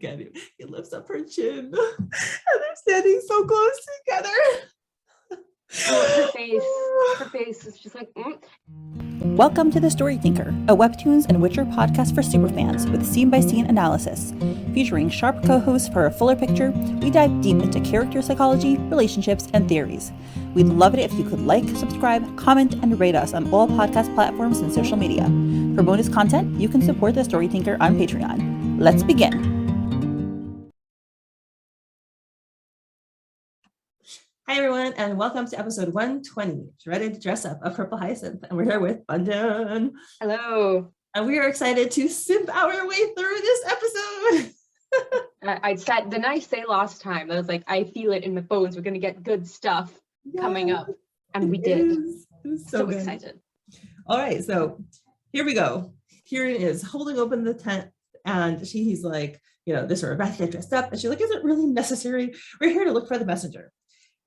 again, he lifts up her chin and they're standing so close together. Oh, her face is just like, Welcome to The Story Thinker, a Webtoons and Witcher podcast for superfans with scene-by-scene analysis. Featuring sharp co-hosts for a fuller picture, we dive deep into character psychology, relationships, and theories. We'd love it if you could like, subscribe, comment, and rate us on all podcast platforms and social media. For bonus content, you can support The Story Thinker on Patreon. Let's begin. Hi everyone, and welcome to episode 120, Dreaded Dress Up of 𝗪𝗲𝗱 Hyacinth, and we're here with Bundin. hello. And we are excited to simp our way through this episode. I said, didn't I say last time? I was like, I feel it in my bones. We're going to get good stuff coming up. And we did. It is so good. Excited. All right, so here we go. Kieran is holding open the tent, and he's like, this or Rafael dressed up. And she's like, is it really necessary? We're here to look for the messenger.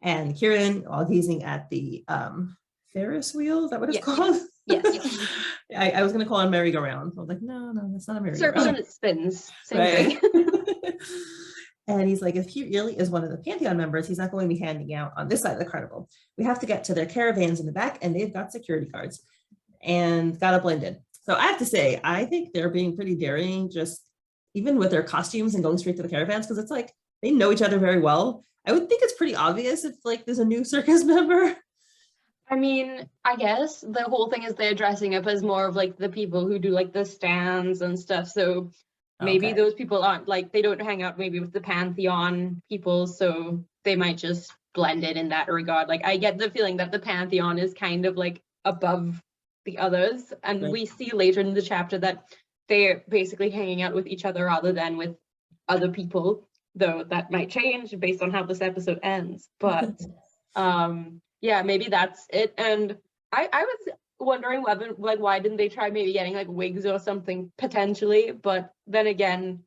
And Kieran, while gazing at the Ferris wheel, is that what it's called? Yes. I was going to call it a merry-go-round. I was like, no, that's not a merry-go-round. Circle and it spins. Same thing. And he's like, if he really is one of the Pantheon members, he's not going to be handing out on this side of the carnival. We have to get to their caravans in the back, and they've got security guards and got to blend in. So I have to say, I think they're being pretty daring, just even with their costumes and going straight to the caravans, because it's like they know each other very well. I would think it's pretty obvious if like there's a new circus member. I mean, I guess the whole thing is they're dressing up as more of like the people who do like the stands and stuff. So maybe those people aren't like, they don't hang out maybe with the Pantheon people. So they might just blend in that regard. Like I get the feeling that the Pantheon is kind of like above the others. And we see later in the chapter that they're basically hanging out with each other rather than with other people. Though that might change based on how this episode ends. But yeah, maybe that's it. And I was wondering whether like why didn't they try maybe getting like wigs or something potentially? But then again,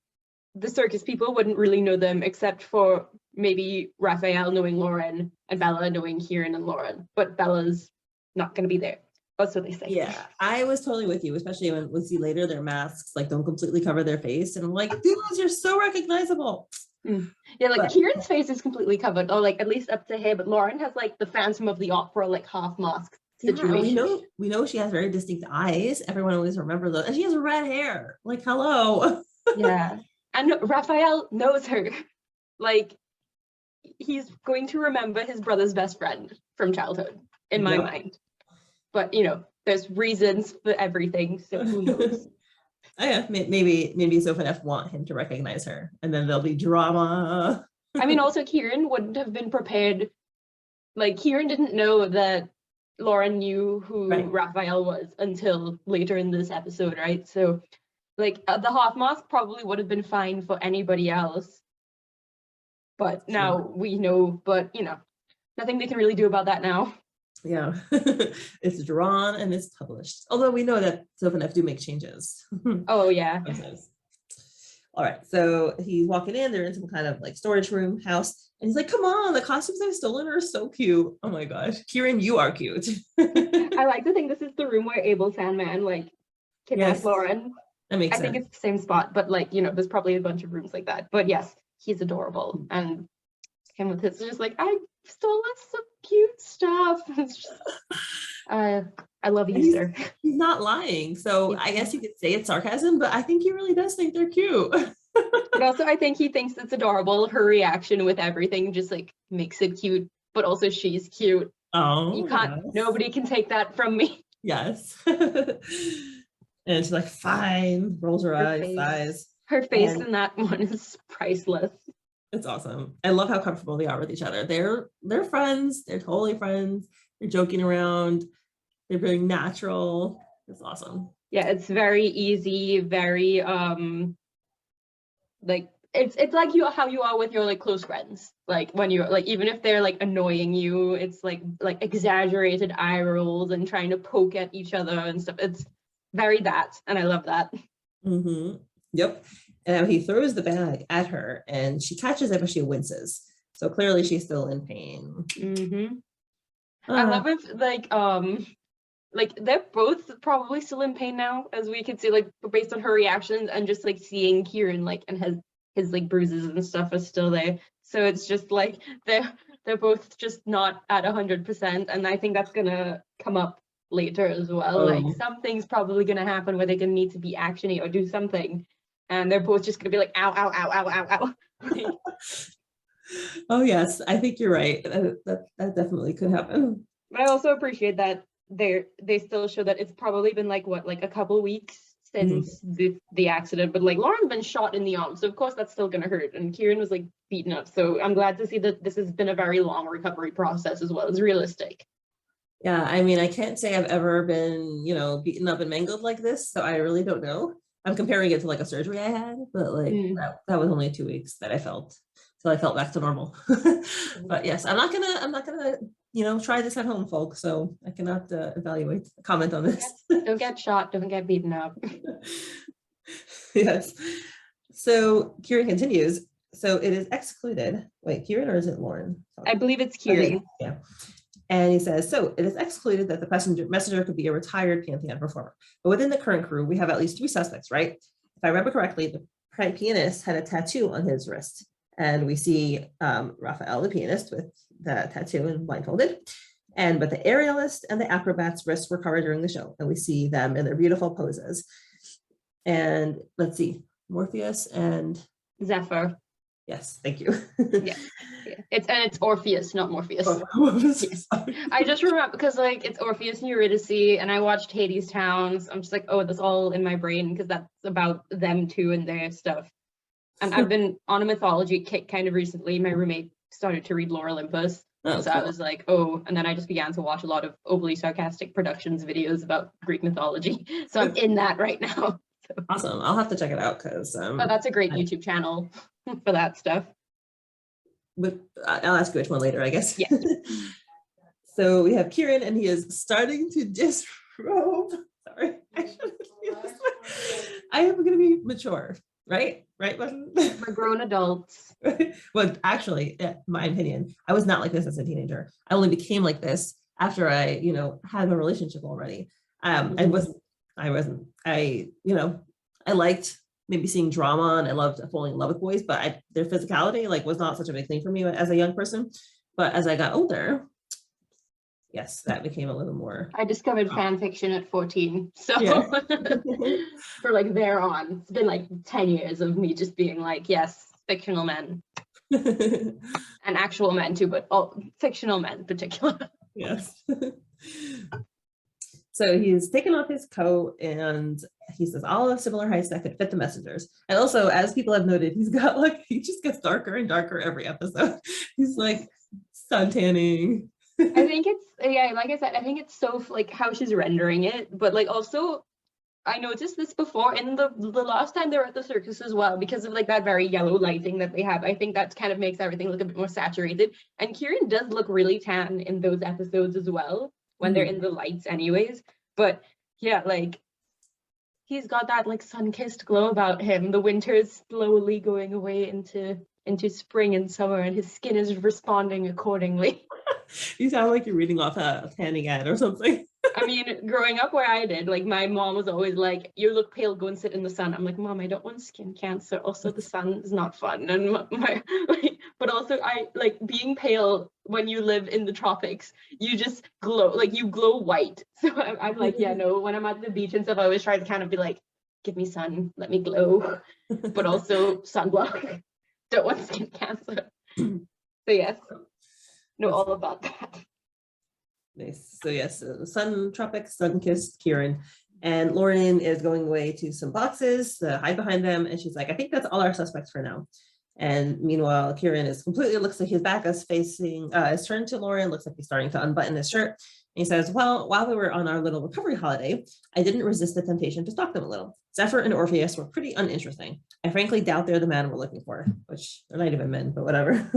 the circus people wouldn't really know them except for maybe Rafael knowing Lauren and Bella knowing Kieran and Lauren. But Bella's not going to be there. That's what they say. Yeah, I was totally with you, especially when we see later their masks like don't completely cover their face. And I'm like, dudes, you're so recognizable. Yeah, like Kieran's face is completely covered, or like at least up to here, but Lauren has like the Phantom of the Opera, like half mask situation. Yeah, we know she has very distinct eyes. Everyone always remembers those, and she has red hair. Like, hello. Yeah, and Rafael knows her. Like, he's going to remember his brother's best friend from childhood, in my mind. But there's reasons for everything, so who knows? Oh, yeah, maybe 𝗪𝗱𝗱𝗃 want him to recognize her, and then there'll be drama. I mean, also Kieran wouldn't have been prepared. Like Kieran didn't know that Lauren knew who Rafael was until later in this episode, right? So, like the half mask probably would have been fine for anybody else, but now we know. But nothing they can really do about that now. Yeah, it's drawn and it's published. Although we know that 𝗪𝗱𝗱 do make changes. Oh yeah. All right, so he's walking in. They're in some kind of like storage room house, and he's like, "Come on, the costumes I've stolen are so cute. Oh my gosh, Kieran, you are cute." I like to think this is the room where 𝗪𝗱𝗱𝗃 like kidnapped Lauren. That makes sense. I think it's the same spot, but like there's probably a bunch of rooms like that. But yes, he's adorable, and him with his just like I stole some cute stuff. It's just, I love you, sir. He's not lying, so I guess you could say it's sarcasm, but I think he really does think they're cute. But also I think he thinks it's adorable. Her reaction with everything just like makes it cute, but also she's cute. Oh, nobody can take that from me. Yes. And she's like, fine, rolls her eyes. Her face in that one is priceless. It's awesome. I love how comfortable they are with each other. They're friends. They're totally friends. They're joking around. They're very natural. It's awesome. Yeah, it's very easy, very like it's like how you are with your like close friends. Like when you're like even if they're like annoying you, it's like exaggerated eye rolls and trying to poke at each other and stuff. It's very that, and I love that. Yep. And he throws the bag at her and she catches it, but she winces. So clearly she's still in pain. I love it, like they're both probably still in pain now, as we can see, like based on her reactions and just like seeing Kieran like and his like bruises and stuff are still there. So it's just like they're both just not at 100%, and I think that's gonna come up later as well. Like something's probably gonna happen where they're gonna need to be actiony or do something, and they're both just gonna be like ow ow ow ow ow ow. Oh yes, I think you're right. That definitely could happen. But I also appreciate that they still show that it's probably been like what, like a couple weeks since the accident, but like Lauren's been shot in the arm, so of course that's still gonna hurt, and Kieran was like beaten up, so I'm glad to see that this has been a very long recovery process as well. It's realistic. Yeah, I mean, I can't say I've ever been, you know, beaten up and mangled like this, so I really don't know. I'm comparing it to like a surgery I had, but like that was only 2 weeks that I felt till I felt back to normal. But yes, I'm not gonna, you know, try this at home, folks. So I cannot comment on this. Don't get shot, don't get beaten up. Yes. So Kieran continues. So it is excluded. Wait, Kieran, or is it Lauren? Sorry. I believe it's Kieran. Okay, yeah. And he says, so it is excluded that the messenger could be a retired Pantheon performer. But within the current crew, we have at least 3 suspects, right? If I remember correctly, the pianist had a tattoo on his wrist. And we see Rafael, the pianist, with the tattoo and blindfolded. But the aerialist and the acrobat's wrists were covered during the show. And we see them in their beautiful poses. And let's see, Morpheus and Zephyr. Yes, thank you. Yeah. It's Orpheus, not Morpheus. Yes. I just remember because like it's Orpheus and Eurydice, and I watched Hades Towns. I'm just like, oh, that's all in my brain because that's about them too and their stuff. And I've been on a mythology kick kind of recently. My roommate started to read 𝗨𝗏𝗶𝗆. Oh, so cool. I was like, oh, and then I just began to watch a lot of overly sarcastic productions videos about Greek mythology. So I'm in that right now. So. Awesome. I'll have to check it out because but that's a great YouTube channel for that stuff. But I'll ask you which one later, I guess. Yeah. So we have Kieran, and he is starting to disrobe. Sorry, I am going to be mature, right? Right, Bundin? We're grown adults. Well, actually, in my opinion, I was not like this as a teenager. I only became like this after I, you know, had a relationship already. I liked maybe seeing drama, and I loved falling in love with boys, but their physicality like was not such a big thing for me as a young person. But as I got older, yes, that became a little more. I discovered fan fiction at 14, so Yeah. for like there on, it's been like 10 years of me just being like, yes, fictional men and actual men too, but all fictional men in particular. Yes. So he's taken off his coat and he says all of similar heights that could fit the messengers. And also, as people have noted, he just gets darker and darker every episode. He's like sun tanning. I think it's, yeah, like I said, I think it's so like how she's rendering it, but like also I noticed this before in the last time they were at the circus as well, because of like that very yellow lighting that they have. I think that kind of makes everything look a bit more saturated. And Kieran does look really tan in those episodes as well, when they're in the lights anyways. But yeah, like he's got that like sun-kissed glow about him. The winter is slowly going away into spring and summer, and his skin is responding accordingly. You sound like you're reading off a tanning ad or something. I mean, growing up where I did, like my mom was always like, you look pale, go and sit in the sun. I'm like, Mom, I don't want skin cancer. Also, the sun is not fun. And but also I like being pale when you live in the tropics, you just glow, like you glow white. So I'm like, yeah, no, when I'm at the beach and stuff, I always try to kind of be like, give me sun, let me glow, but also sunblock. Don't want skin cancer. So yes, know all about that. Nice. So yes, sun tropics, sun-kissed Kieran, and Lauren is going away to some boxes to hide behind them, and she's like, I think that's all our suspects for now. And meanwhile, Kieran is completely, looks like his back is facing, is turned to Lauren, looks like he's starting to unbutton his shirt. And he says, well, while we were on our little recovery holiday, I didn't resist the temptation to stalk them a little. Zephyr and Orpheus were pretty uninteresting. I frankly doubt they're the man we're looking for, which they're not even men, but whatever.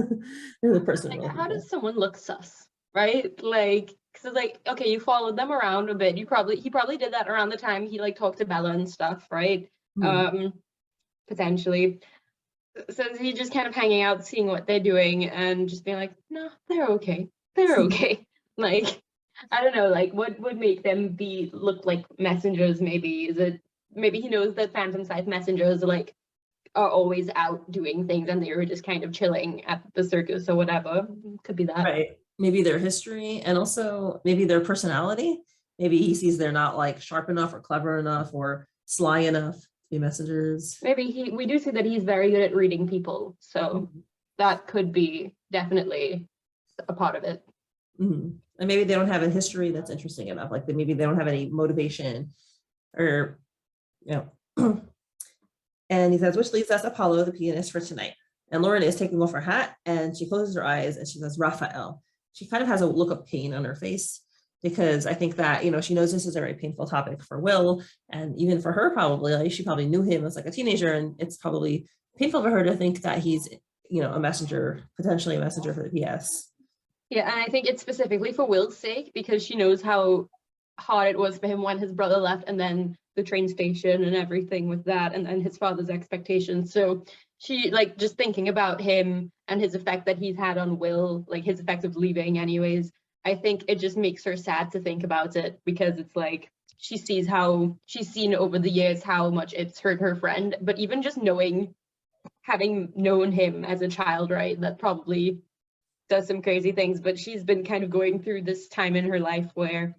They're the person. Like, how does someone look sus, right? Like, because like, okay, you followed them around a bit. He probably did that around the time he like talked to Bella and stuff, right? Potentially. So he's just kind of hanging out, seeing what they're doing, and just being like, no, they're okay. They're okay. Like, I don't know, like what would make them look like messengers? Maybe is it maybe he knows that Phantom Scythe messengers like are always out doing things and they were just kind of chilling at the circus or whatever. Could be that. Right. Maybe their history and also maybe their personality. Maybe he sees they're not like sharp enough or clever enough or sly enough to be messengers. Maybe we do see that he's very good at reading people. So that could be definitely a part of it. And maybe they don't have a history that's interesting enough. Like maybe they don't have any motivation or, you know. And he says, which leaves us Apollo, the pianist, for tonight. And Lauren is taking off her hat and she closes her eyes and she says, Rafael. She kind of has a look of pain on her face because I think that, you know, she knows this is a very painful topic for Will. And even for her, probably, like, she probably knew him as like a teenager. And it's probably painful for her to think that he's, you know, a messenger, potentially a messenger for the PS. Yeah, and I think it's specifically for Will's sake because she knows how hard it was for him when his brother left and then the train station and everything with that and his father's expectations. So she, like, just thinking about him and his effect that he's had on Will, like his effect of leaving anyways, I think it just makes her sad to think about it because it's like she sees how she's seen over the years how much it's hurt her friend, but even just having known him as a child, right, that probably does some crazy things, but she's been kind of going through this time in her life where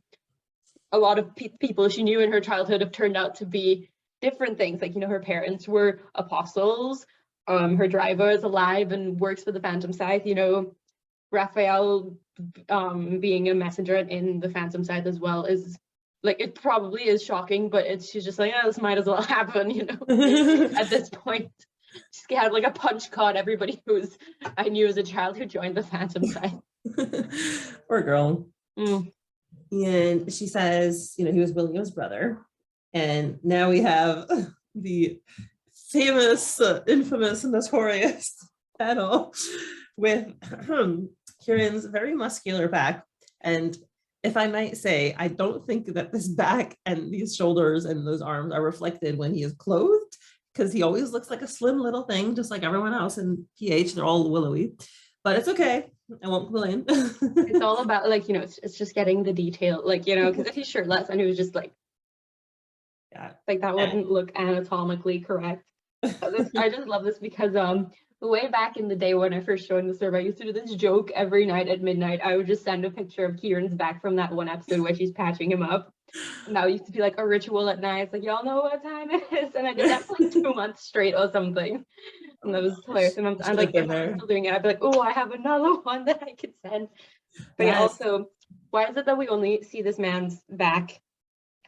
a lot of people she knew in her childhood have turned out to be different things. Like, you know, her parents were apostles, her driver is alive and works for the Phantom Scythe, you know, Rafael being a messenger in the Phantom Scythe as well is like, it probably is shocking, but she's just like, oh, this might as well happen, you know, at this point. She's had like a punch card everybody who's I knew as a child who joined the Phantom Scythe. Poor girl. And she says, you know, he was William's brother. And now we have the famous, infamous, notorious battle with Kieran's very muscular back. And if I might say, I don't think that this back and these shoulders and those arms are reflected when he is clothed, because he always looks like a slim little thing, just like everyone else in PH. They're all willowy, but it's okay. I won't complain. It's all about, like, you know, it's just getting the detail, like, you know, because if he's shirtless and he was just like, yeah, like that wouldn't look anatomically correct. I just love this because way back in the day when I first joined the server, I used to do this joke every night at midnight. I would just send a picture of Kieran's back from that one episode where she's patching him up. And that used to be like a ritual at night. It's like, y'all know what time it is. And I did that for like 2 months straight or something. And that was hilarious. And I'm like, if I'm still doing it, I'd be like, oh, I have another one that I could send. But yeah, also, why is it that we only see this man's back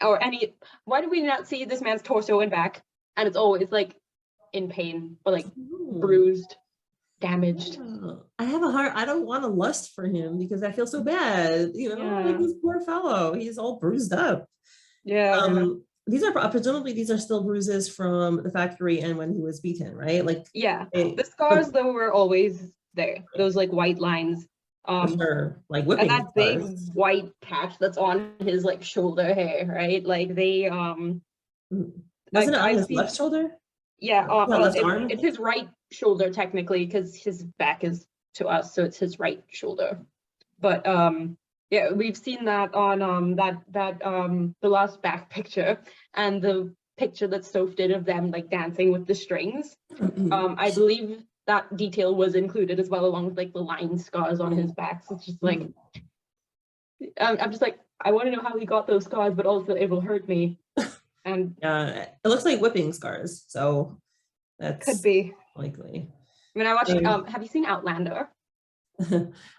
or why do we not see this man's torso and back? And it's always like in pain or like bruised, damaged. I have a heart. I don't want to lust for him because I feel so bad. You know, like this poor fellow. He's all bruised up. Yeah. These are presumably these are still bruises from the factory and when he was beaten, right? Like, yeah, the scars though were always there. Those like white lines. Sure. Like whipping. And that big white patch that's on his like shoulder hair, right? Like they wasn't it on his left shoulder? Yeah, it's his right shoulder technically because his back is to us, so it's his right shoulder. But yeah, we've seen that on the last back picture and the picture that Soph did of them like dancing with the strings. I believe that detail was included as well, along with like the line scars on his back. So it's just like I'm just like, I want to know how he got those scars, but also it will hurt me. And it looks like whipping scars, so that's could be likely. I mean, I watched. Have you seen Outlander?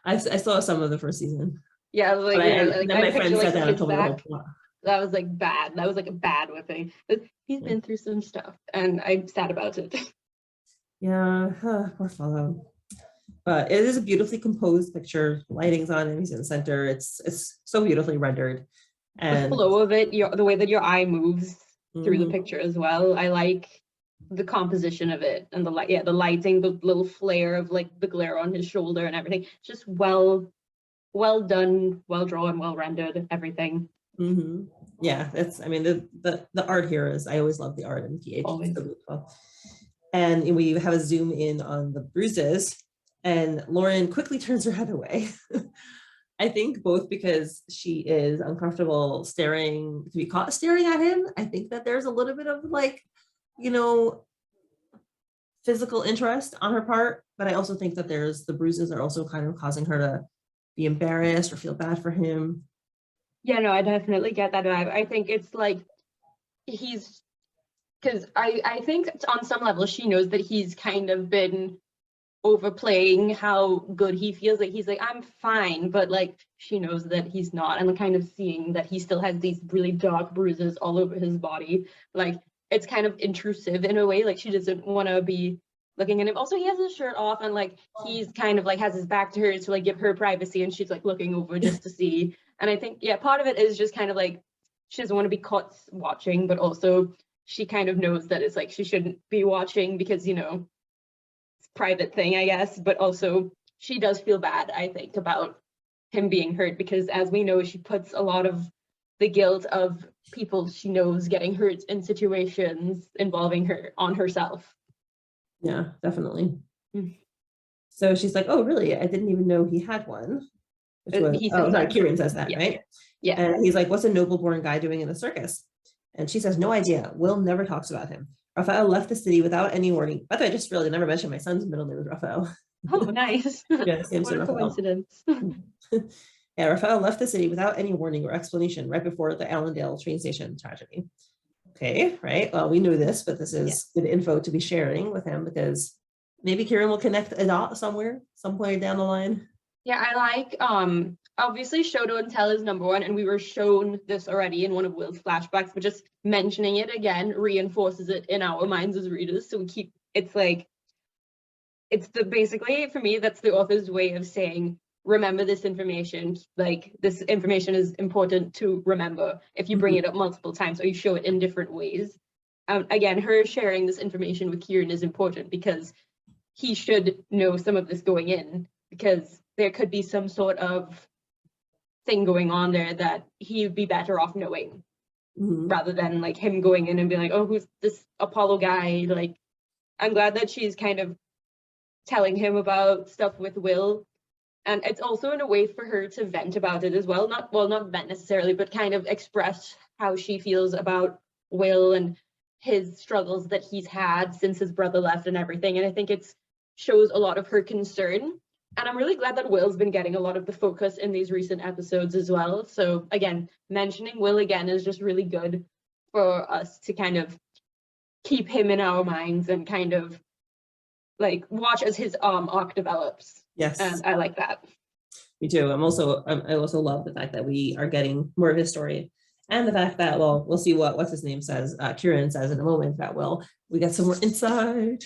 I saw some of the first season. Yeah, like, then my friend sat down and told me the whole plot. That was like bad. That was like a bad whipping. But he's been through some stuff, and I'm sad about it. Yeah, poor fellow. But it is a beautifully composed picture. Lighting's on him. He's in the center. It's so beautifully rendered. And the flow of it, the way that your eye moves through the picture as well. I like the composition of it and the light. Yeah, the lighting, the little flare of like the glare on his shoulder and everything. Just well done, well drawn, well rendered. Everything. Yeah, that's. I mean, the art here is. I always love the art in PH. It's so beautiful. And we have a zoom in on the bruises, and Lauren quickly turns her head away. I think both because she is uncomfortable to be caught staring at him. I think that there's a little bit of like, you know, physical interest on her part, but I also think that there's the bruises are also kind of causing her to be embarrassed or feel bad for him. Yeah, no, I definitely get that vibe. I think it's like he's, because I think on some level she knows that he's kind of been overplaying how good he feels. Like he's like, I'm fine, but like she knows that he's not, and kind of seeing that he still has these really dark bruises all over his body, like it's kind of intrusive in a way. Like she doesn't want to be looking at him. Also, he has his shirt off, and like he's kind of like has his back to her to like give her privacy, and she's like looking over just to see. And I think, yeah, part of it is just kind of like she doesn't want to be caught watching, but also she kind of knows that it's like she shouldn't be watching because, you know, it's a private thing, I guess. But also she does feel bad, I think, about him being hurt, because as we know, she puts a lot of the guilt of people she knows getting hurt in situations involving her on herself. Yeah, definitely. So she's like, oh, really? I didn't even know he had one. Kieran says that, yeah. right? Yeah. And he's like, what's a noble-born guy doing in the circus? And she says, no idea. Will never talks about him. Rafael left the city without any warning. By the way, I just realized I never mentioned my son's middle name is Rafael. Oh, nice. Yeah, same What a Rafael. coincidence. Yeah, Rafael left the city without any warning or explanation right before the Allendale train station tragedy. Okay, right. Well, we knew this, but this is good info to be sharing with him, because maybe Kieran will connect a dot somewhere, some point down the line. Yeah, I like, obviously show don't tell is number one, and we were shown this already in one of Will's flashbacks, but just mentioning it again reinforces it in our minds as readers. So we keep, it's like, it's the, basically for me, that's the author's way of saying, remember this information, like this information is important to remember if you bring it up multiple times or you show it in different ways. Again, her sharing this information with Kieran is important because he should know some of this going in, because there could be some sort of thing going on there that he'd be better off knowing, rather than like him going in and being like, oh, who's this Apollo guy? Like, I'm glad that she's kind of telling him about stuff with Will. And it's also in a way for her to vent about it as well. Not vent necessarily, but kind of express how she feels about Will and his struggles that he's had since his brother left and everything. And I think it shows a lot of her concern. And I'm really glad that Will's been getting a lot of the focus in these recent episodes as well. So again, mentioning Will again is just really good for us to kind of keep him in our minds and kind of like watch as his arc develops. Yes. And I like that. Me too. I also love the fact that we are getting more of his story, and the fact that, well, we'll see what's his name says, Kieran says in a moment that we get some more insight.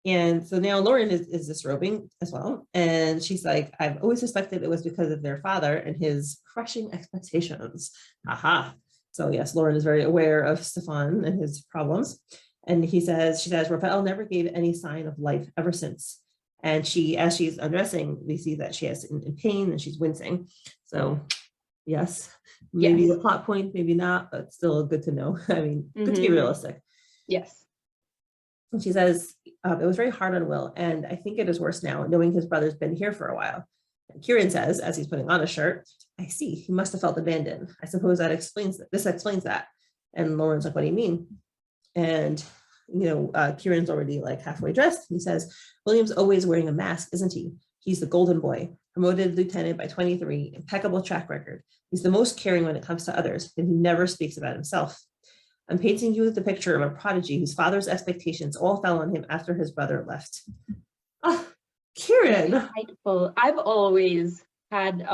And so now Lauren is disrobing as well. And she's like, I've always suspected it was because of their father and his crushing expectations. Aha. So yes, Lauren is very aware of Stefan and his problems. And she says, Rafael never gave any sign of life ever since. And as she's undressing, we see that she is in pain and she's wincing. So yes, maybe a plot point, maybe not, but still good to know. I mean, good to be realistic. Yes. And she says, it was very hard on Will, and I think it is worse now, knowing his brother's been here for a while. And Kieran says, as he's putting on a shirt, I see, he must have felt abandoned. I suppose this explains that. And Lauren's like, what do you mean? And, Kieran's already like halfway dressed. He says, William's always wearing a mask, isn't he? He's the golden boy, promoted lieutenant by 23, impeccable track record. He's the most caring when it comes to others, and he never speaks about himself. I'm painting you the picture of a prodigy whose father's expectations all fell on him after his brother left. Oh, Kieran. Insightful. I've always had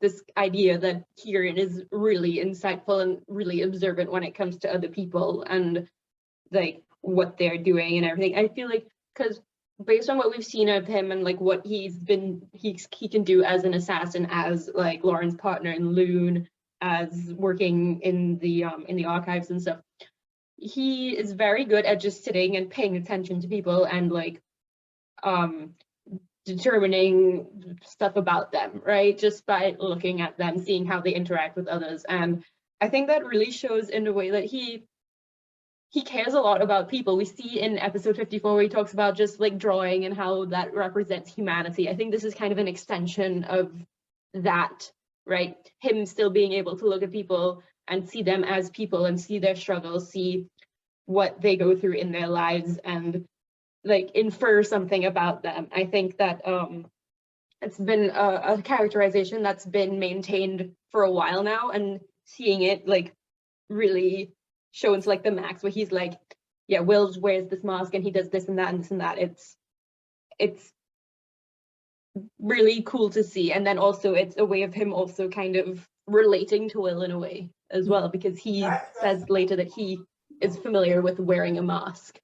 this idea that Kieran is really insightful and really observant when it comes to other people and like what they're doing and everything. I feel like, because based on what we've seen of him and like what he can do as an assassin, as like Lauren's partner in Loon, as working in the archives and stuff, he is very good at just sitting and paying attention to people and like determining stuff about them, right? Just by looking at them, seeing how they interact with others. And I think that really shows in the way that he cares a lot about people. We see in episode 54 where he talks about just like drawing and how that represents humanity. I think this is kind of an extension of that, right? Him still being able to look at people and see them as people and see their struggles, see what they go through in their lives and like infer something about them. I think that it's been a characterization that's been maintained for a while now, and seeing it like really shown to like the max, where he's like, yeah, Will wears this mask and he does this and that and this and that. It's really cool to see. And then also it's a way of him also kind of relating to Will in a way as well, because he says later that he is familiar with wearing a mask.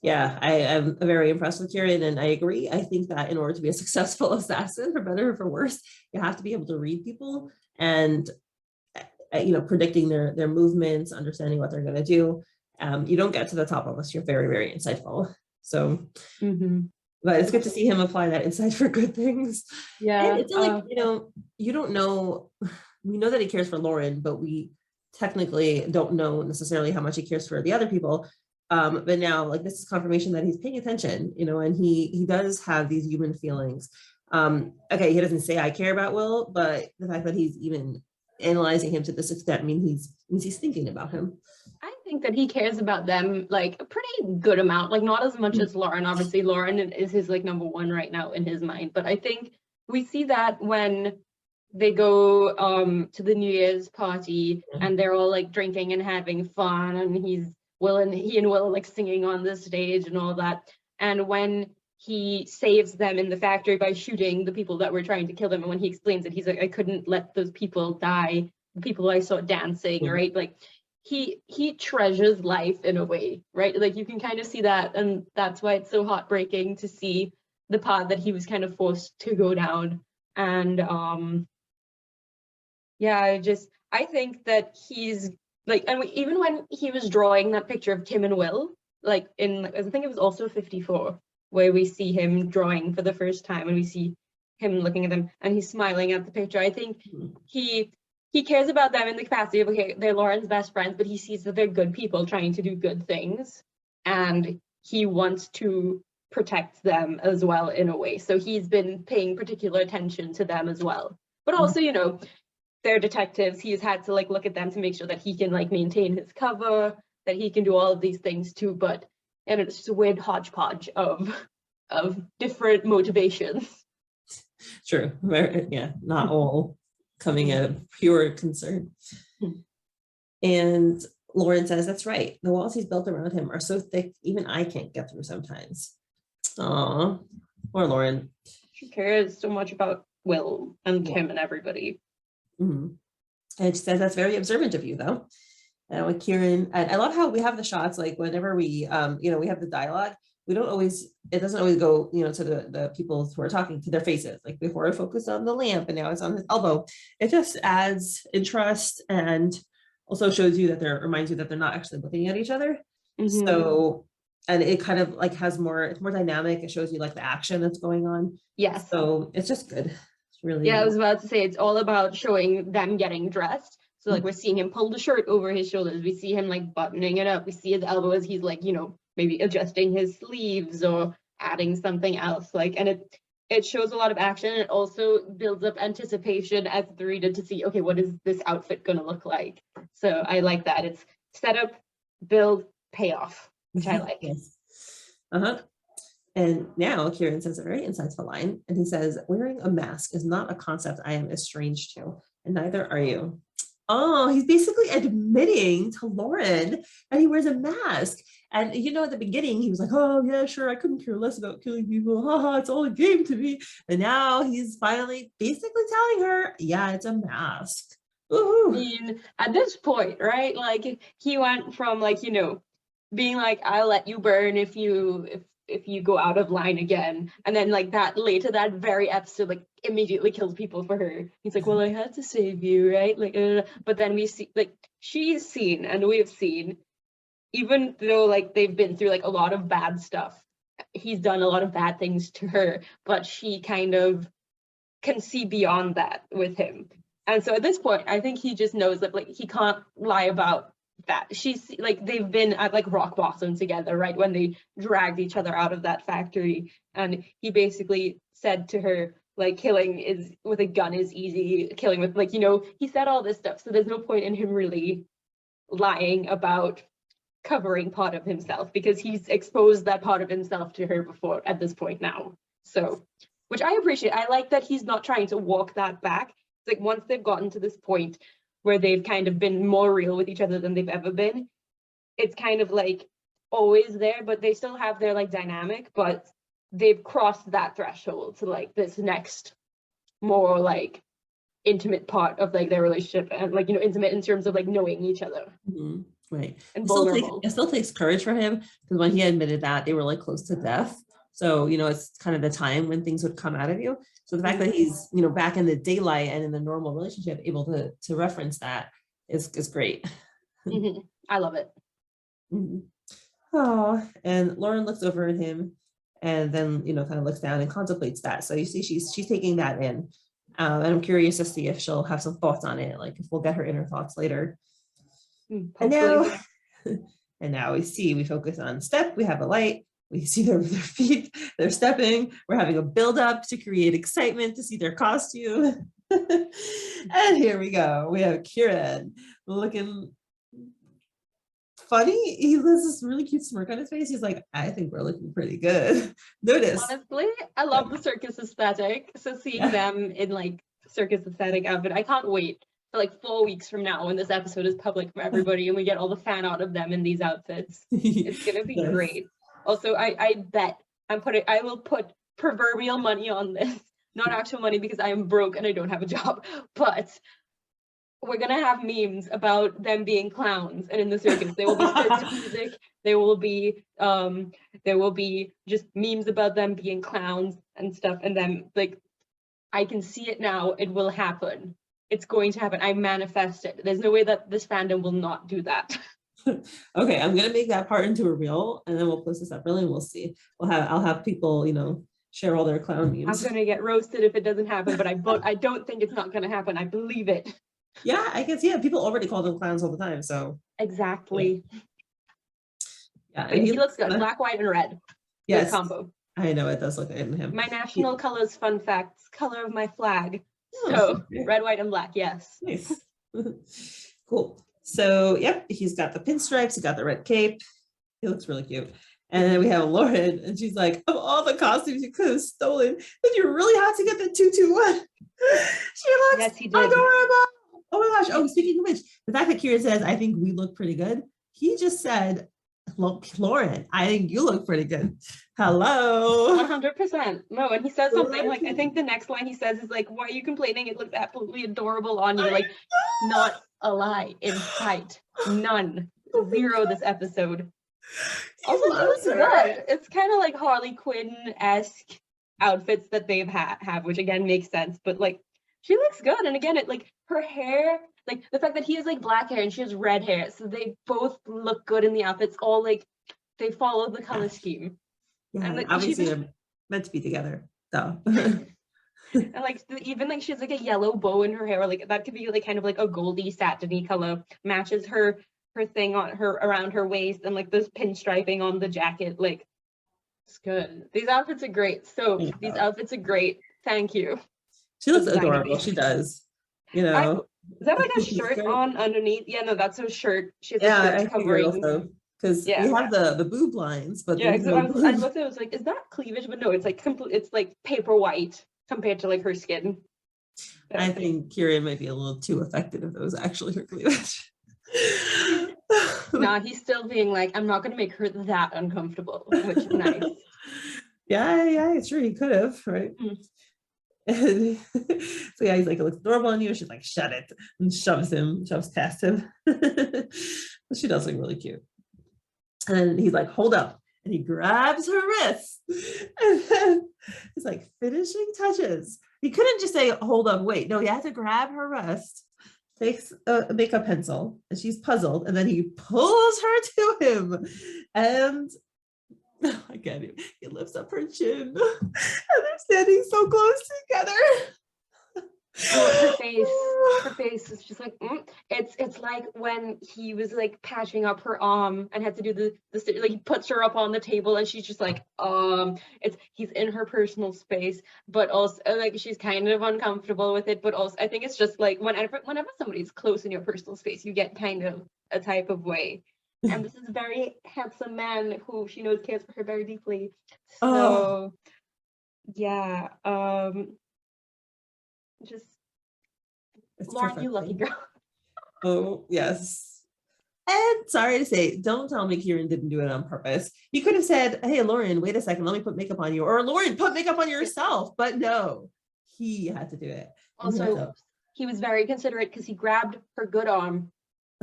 Yeah, I am very impressed with Kieran, and I agree. I think that in order to be a successful assassin, for better or for worse, you have to be able to read people and predicting their movements, understanding what they're going to do. You don't get to the top unless you're very, very insightful. So, but it's good to see him apply that insight for good things. Yeah, and it's like you don't know. We know that he cares for Lauren, but we technically don't know necessarily how much he cares for the other people. But now, like, this is confirmation that he's paying attention, and he does have these human feelings. Okay, he doesn't say I care about Will, but the fact that he's even analyzing him to this extent means he's thinking about him. I think that he cares about them like a pretty good amount, like not as much as Lauren. Obviously, Lauren is his like number one right now in his mind, but I think we see that when they go to the New Year's party and they're all like drinking and having fun, and he and Will like singing on the stage and all that. And when he saves them in the factory by shooting the people that were trying to kill them, and when he explains it, he's like, I couldn't let those people die, the people I saw dancing, right? Like he treasures life in a way, right? Like you can kind of see that, and that's why it's so heartbreaking to see the path that he was kind of forced to go down. And yeah, I think that he's like, and even when he was drawing that picture of Tim and Will, like I think it was also 54, where we see him drawing for the first time and we see him looking at them and he's smiling at the picture. I think he cares about them in the capacity of, okay, they're Lauren's best friends, but he sees that they're good people trying to do good things, and he wants to protect them as well in a way. So he's been paying particular attention to them as well. But also, they're detectives. He's had to like look at them to make sure that he can like maintain his cover, that he can do all of these things too. And it's just a weird hodgepodge of different motivations. True. Yeah, not all coming out of pure concern. And Lauren says, that's right. The walls he's built around him are so thick, even I can't get through sometimes. Aw, poor Lauren. She cares so much about Will and Kim and everybody. And she says, that's very observant of you, though. And with Kieran, and I love how we have the shots, like whenever we, we have the dialogue, it doesn't always go, to the people who are talking, to their faces. Like before, it focused on the lamp, and now it's on his elbow. It just adds interest and also shows you reminds you that they're not actually looking at each other. So, and it kind of like it's more dynamic. It shows you like the action that's going on. Yes. So it's just good. It's really. Yeah, I was about to say, it's all about showing them getting dressed. So like we're seeing him pull the shirt over his shoulders. We see him like buttoning it up. We see his elbow as he's like, maybe adjusting his sleeves or adding something else. Like, and it shows a lot of action. It also builds up anticipation as the reader to see, okay, what is this outfit going to look like? So I like that. It's setup, build, payoff, which I like. Yes. And now Kieran says a very insightful line, and he says, wearing a mask is not a concept I am estranged to, and neither are you. Oh, he's basically admitting to Lauren that he wears a mask. And at the beginning, he was like, oh, yeah, sure, I couldn't care less about killing people. Haha, it's all a game to me. And now he's finally basically telling her, yeah, it's a mask. Woo-hoo. I mean, at this point, right? Like he went from like, being like, I'll let you burn if you go out of line again, and then like that later that very episode like immediately kills people for her. He's like, well, I had to save you, right? Like but then we see like she's seen, and we've seen, even though like they've been through like a lot of bad stuff, he's done a lot of bad things to her, but she kind of can see beyond that with him. And so at this point, I think he just knows that like he can't lie about that. She's like, they've been at like rock bottom together, right, when they dragged each other out of that factory, and he basically said to her like, killing is with a gun is easy, killing with like, he said all this stuff, so there's no point in him really lying about covering part of himself, because he's exposed that part of himself to her before at this point now. So, which I appreciate. I like that he's not trying to walk that back. It's like once they've gotten to this point where they've kind of been more real with each other than they've ever been, it's kind of like always there, but they still have their like dynamic, but they've crossed that threshold to like this next more like intimate part of like their relationship, and like, you know, intimate in terms of like knowing each other. Mm-hmm. Right. And vulnerable. It still takes courage for him, because when he admitted that, they were like close to death. So, you know, it's kind of the time when things would come out of you. So the fact that he's, you know, back in the daylight and in the normal relationship, able to reference that is great. Mm-hmm. I love it. Mm-hmm. Oh, and Lauren looks over at him and then, you know, kind of looks down and contemplates that. So you see she's taking that in. And I'm curious to see if she'll have some thoughts on it, like if we'll get her inner thoughts later. And now we focus on step. We have a light. We see their feet. They're stepping. We're having a build up to create excitement to see their costume. And here we go. We have Kieran looking funny. He has this really cute smirk on his face. He's like, I think we're looking pretty good. Notice. Honestly, I love the circus aesthetic. So seeing them in like circus aesthetic outfit, I can't wait for like 4 weeks from now when this episode is public for everybody and we get all the fan art of them in these outfits. It's gonna be great. Also, I bet I will put proverbial money on this. Not actual money, because I am broke and I don't have a job, but we're gonna have memes about them being clowns, and in the circus there will be circus music, there will be just memes about them being clowns and stuff, and then like I can see it now. It will happen. It's going to happen. I manifest it. There's no way that this fandom will not do that. Okay, I'm gonna make that part into a reel, and then we'll post this separately, and we'll see. I'll have people, you know, share all their clown memes. I'm gonna get roasted if it doesn't happen, but I don't think it's not gonna happen. I believe it. Yeah, I guess. Yeah, people already call them clowns all the time. So exactly. Yeah, and he looks good. Black, white, and red. Yes, good combo. I know it does look good in him. My national colors, fun facts, color of my flag. So red, white, and black. Yes. Nice. Cool. So yep, he's got the pinstripes. He got the red cape. He looks really cute. And then we have Lauren, and she's like, of all the costumes you could have stolen, did you really have to get the 221? She looks adorable. Oh my gosh. Oh, speaking of which, the fact that Kieran says, I think we look pretty good. He just said, look, Lauren, I think you look pretty good. Hello. 100%. No, and he says something like, I think the next line he says is like, why are you complaining? It looks absolutely adorable on you. Like, not a lie in sight. None. Zero this episode. Also, she looks good. It's kind of like Harley Quinn-esque outfits that they've have, which again makes sense, but like she looks good. And again, it like her hair, like the fact that he has like black hair and she has red hair, so they both look good in the outfits. All like they follow the color scheme. Yeah, and like, obviously they're meant to be together. So and like even like she has like a yellow bow in her hair, like that could be like kind of like a goldy satiny color, matches her thing on her around her waist, and like this pinstriping on the jacket. Like it's good. These outfits are great. So these outfits are great. Thank you. She looks adorable. She does. You know, is that like a shirt on underneath? Yeah, no, that's her shirt. She has a shirt covering. Because we have the boob lines, but yeah, so I looked at it, I was like, is that cleavage? But no, it's like it's like paper white compared to like her skin. I think Kieran might be a little too affected if it was actually her cleavage. Nah, he's still being like, I'm not gonna make her that uncomfortable, which is nice. Yeah, it's true. He could have, right? And so yeah, he's like, it looks adorable on you. She's like, shut it, and shoves past him. But she does look really cute. And he's like, hold up, and he grabs her wrist, and then he's like, finishing touches. He couldn't just say, hold up, wait. No, he had to grab her wrist, takes a makeup pencil, and she's puzzled, and then he pulls her to him, and I get it. He lifts up her chin, and they're standing so close together. Her face is just like, it's like when he was like patching up her arm and had to do the like he puts her up on the table and she's just like, he's in her personal space, but also like she's kind of uncomfortable with it, but also I think it's just like whenever somebody's close in your personal space, you get kind of a type of way. And this is a very handsome man who she knows cares for her very deeply. So yeah, just It's Lauren, you lucky perfect. girl. Oh, yes. And sorry to say, don't tell me Kieran didn't do it on purpose. He could have said, hey, Lauren, wait a second, let me put makeup on you. Or Lauren, put makeup on yourself. But no, he had to do it. Also, he was very considerate because he grabbed her good arm.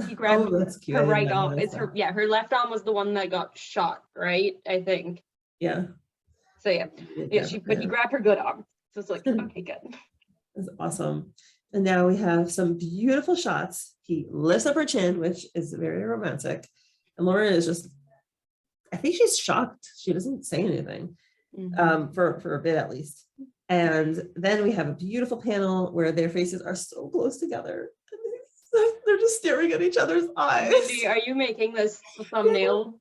He grabbed that's cute. her right arm. It's her, her lleft arm was the one that got shot, right? I think. Yeah. So yeah, but he grabbed her good arm. So it's like, okay, good. That's awesome. And now we have some beautiful shots. He lifts up her chin, which is very romantic. And Lauren is just, I think she's shocked. She doesn't say anything for a bit at least. And then we have a beautiful panel where their faces are so close together. They're just staring at each other's eyes. Mindy, are you making this the thumbnail?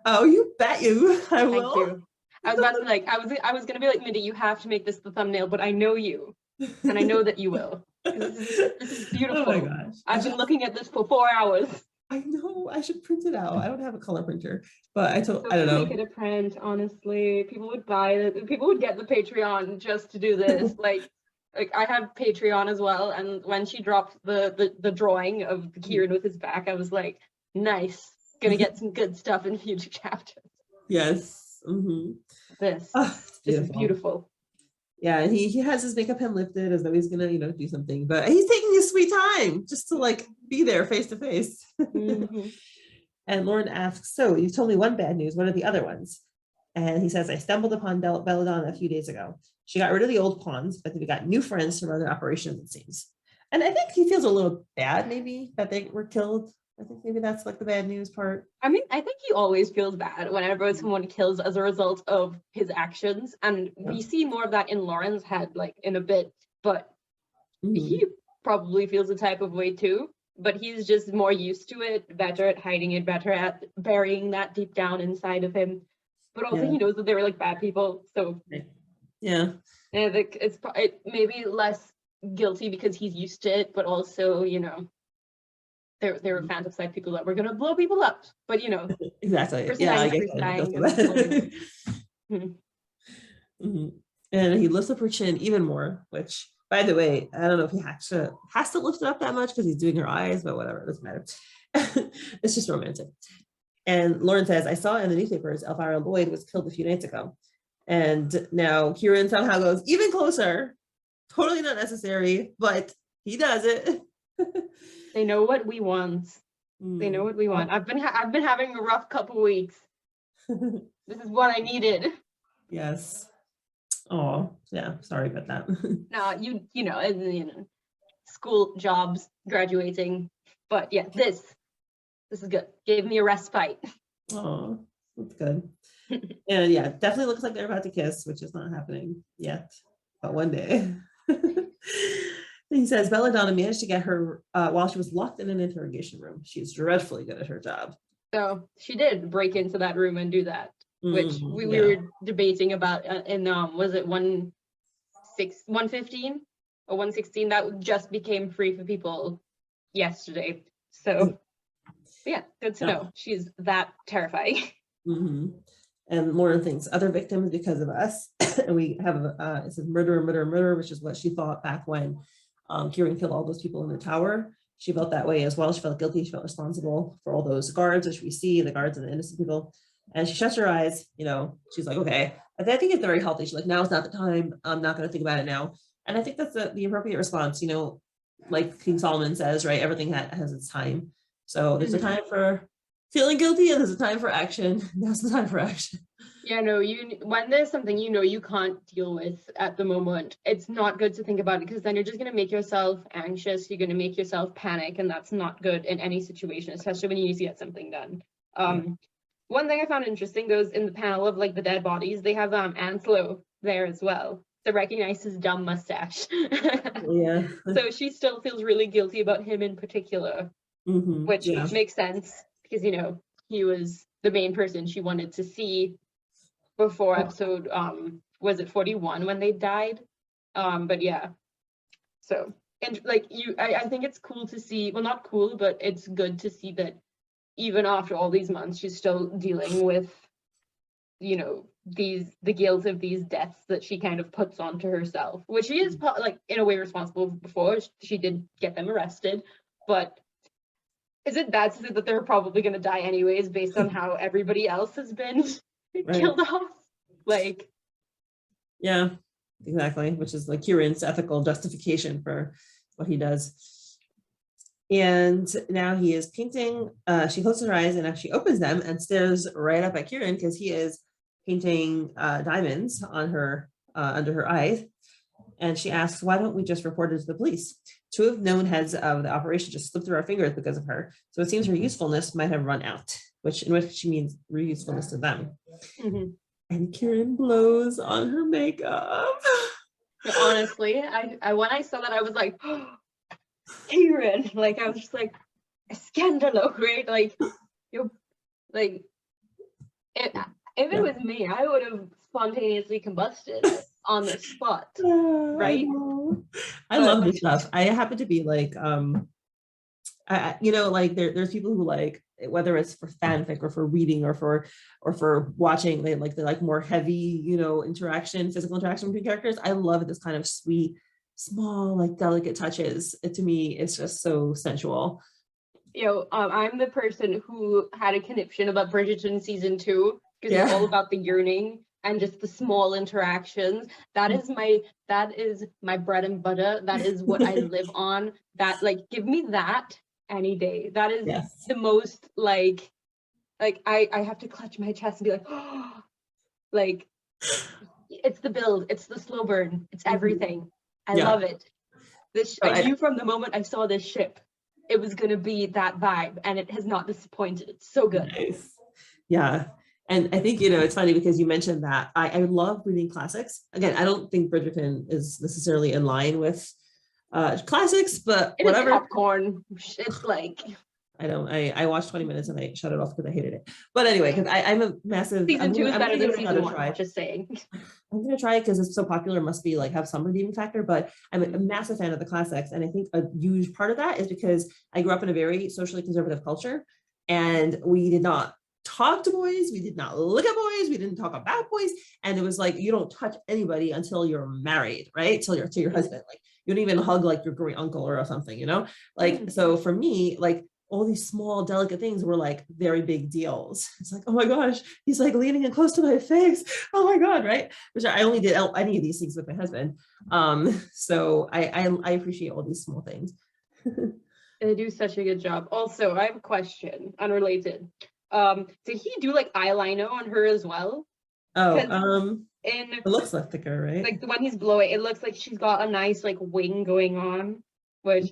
Oh, you bet you. I will. Thank you. I was about to be like, I was gonna be like, Mindy, you have to make this the thumbnail, but I know you. And I know that you will. This is beautiful. Oh my gosh. I've been looking at this for 4 hours. I know. I should print it out. I don't have a color printer, but I don't know. Make it a print, honestly. People would buy it. People would get the Patreon just to do this. like I have Patreon as well. And when she dropped the drawing of Kieran with his back, I was like, nice. Gonna get some good stuff in future chapters. Yes. This is beautiful. Yeah, and he has his makeup pen lifted as though he's gonna, do something, but he's taking his sweet time just to like be there face to face. And Lauren asks, so you told me one bad news, what are the other ones? And he says, I stumbled upon Belladonna a few days ago. She got rid of the old pawns, but we got new friends to run their operations, it seems. And I think he feels a little bad maybe that they were killed. I think maybe that's like the bad news part. I mean, I think he always feels bad whenever someone kills as a result of his actions. And we see more of that in Lauren's head, like in a bit, but he probably feels a type of way too, but he's just more used to it, better at hiding it, better at burying that deep down inside of him. But also he knows that they were like bad people. So yeah, it's maybe less guilty because he's used to it, but also, there were phantom side people that were gonna blow people up, but exactly. Yeah, I get that. And he lifts up her chin even more, which, by the way, I don't know if he has to lift it up that much because he's doing her eyes, but whatever, it doesn't matter. It's just romantic. And Lauren says, I saw in the newspapers 𝗪𝗰𝗿𝗃 was killed a few nights ago. And now Kieran somehow goes even closer. Totally not necessary, but he does it. They know what we want. They know what we want. I've been having a rough couple weeks. This is what I needed. Yes. Oh, yeah. Sorry about that. No, school, jobs, graduating, but yeah, this is good. Gave me a respite. Oh, that's good. And yeah, definitely looks like they're about to kiss, which is not happening yet, but one day. He says Belladonna managed to get her while she was locked in an interrogation room. She's dreadfully good at her job. So she did break into that room and do that, which we were debating about in was it 115 or 116 that just became free for people yesterday. So yeah, good to know. She's that terrifying. And Lauren thinks other victims because of us. And we have it says murder, which is what she thought back when Kieran killed all those people in the tower. She felt that way as well. She felt guilty. She felt responsible for all those guards, which we see, the guards and the innocent people. And she shuts her eyes. She's like, okay. I think it's very healthy. She's like, now is not the time. I'm not going to think about it now. And I think that's the appropriate response. Like King Solomon says, right? Everything has its time. So there's a time for feeling guilty and there's a time for action. Now's the time for action. Yeah, no, when there's something you can't deal with at the moment, it's not good to think about it because then you're just going to make yourself anxious. You're going to make yourself panic, and that's not good in any situation, especially when you need to get something done. One thing I found interesting, those in the panel of like the dead bodies, they have Anslo there as well. to recognize his dumb mustache. Yeah. So she still feels really guilty about him in particular, which Yeah. makes sense because, you know, he was the main person she wanted to see before episode, was it 41 when they died? But yeah, so, and like I think it's cool to see, well, not cool, but it's good to see that even after all these months, she's still dealing with, you know, the guilt of these deaths that she kind of puts onto herself, which she is like in a way responsible before. She did get them arrested, but is it bad to say that they're probably going to die anyways based on how everybody else has been killed off? Like, yeah, exactly, which is like Kieran's ethical justification for what he does. And now he is painting. She closes her eyes and actually opens them and stares right up at Kieran because he is painting diamonds on her under her eyes. And she asks, why don't we just report it to the police? Two of known heads of the operation just slipped through our fingers because of her. So it seems her usefulness might have run out, in which she means usefulness to them. And Kieran blows on her makeup. Honestly, I when I saw that, I was like, oh, Kieran, like, I was just like, scandalo, right? Like, you're like, if it was me, I would have spontaneously combusted on the spot, right? I love this stuff. I happen to be like, you know, like there's people who like, whether it's for fanfic or for reading or for watching, they like more heavy, you know, physical interaction between characters. I love this kind of sweet, small, like delicate touches. To me, it's just so sensual. You know, I'm the person who had a conniption about Bridgerton season 2 because it's all about the yearning and just the small interactions. That is my bread and butter. That is what I live on. That, like, give me that any day. That is the most like I have to clutch my chest and be like, oh, like, it's the build, it's the slow burn, it's everything. I love it. I knew from the moment I saw this ship, it was going to be that vibe, and it has not disappointed. It's so good. Nice. Yeah. And I think, you know, it's funny because you mentioned that I love reading classics. Again, I don't think Bridgerton is necessarily in line with classics, but it whatever. Popcorn. It's like, I watched 20 minutes and I shut it off because I hated it. But anyway, because I'm a massive season 2 is better than season 1. Try. Just saying. I'm gonna try it because it's so popular, must be like have some redeeming factor, but I'm a massive fan of the classics. And I think a huge part of that is because I grew up in a very socially conservative culture, and we did not talk to boys, we did not look at boys, we didn't talk about boys, and it was like, you don't touch anybody until you're married, right? Till to your husband. Like, you don't even hug like your great uncle or something, you know? Like, so for me, like, all these small delicate things were like very big deals. It's like, oh my gosh, he's like leaning in close to my face, oh my god, right? Which I only did any of these things with my husband. So I appreciate all these small things. They do such a good job. Also, I have a question, unrelated. Did he do like eyeliner on her as well? It looks like thicker, right? Like when he's blowing, it looks like she's got a nice like wing going on, which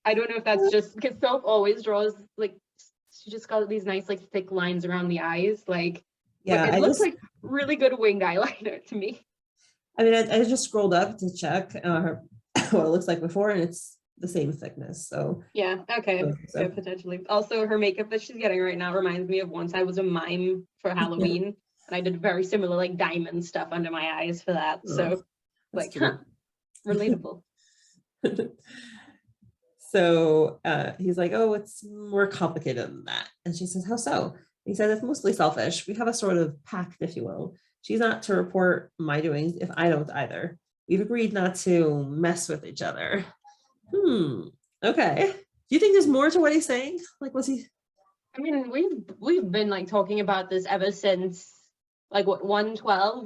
I don't know if that's just because Soph always draws like, she just got these nice like thick lines around the eyes, like, yeah, it looks like really good winged eyeliner to me. I mean, I just scrolled up to check what it looks like before, and it's the same thickness. So yeah, okay, so potentially. Also, her makeup that she's getting right now reminds me of once I was a mime for Halloween, and I did very similar like diamond stuff under my eyes for that. So like, relatable. So he's like, oh, it's more complicated than that. And she says, how so? He says, it's mostly selfish. We have a sort of pact, if you will. She's not to report my doings if I don't either. We've agreed not to mess with each other. Okay. Do you think there's more to what he's saying? Like, was he? I mean, we've been like talking about this ever since like what 112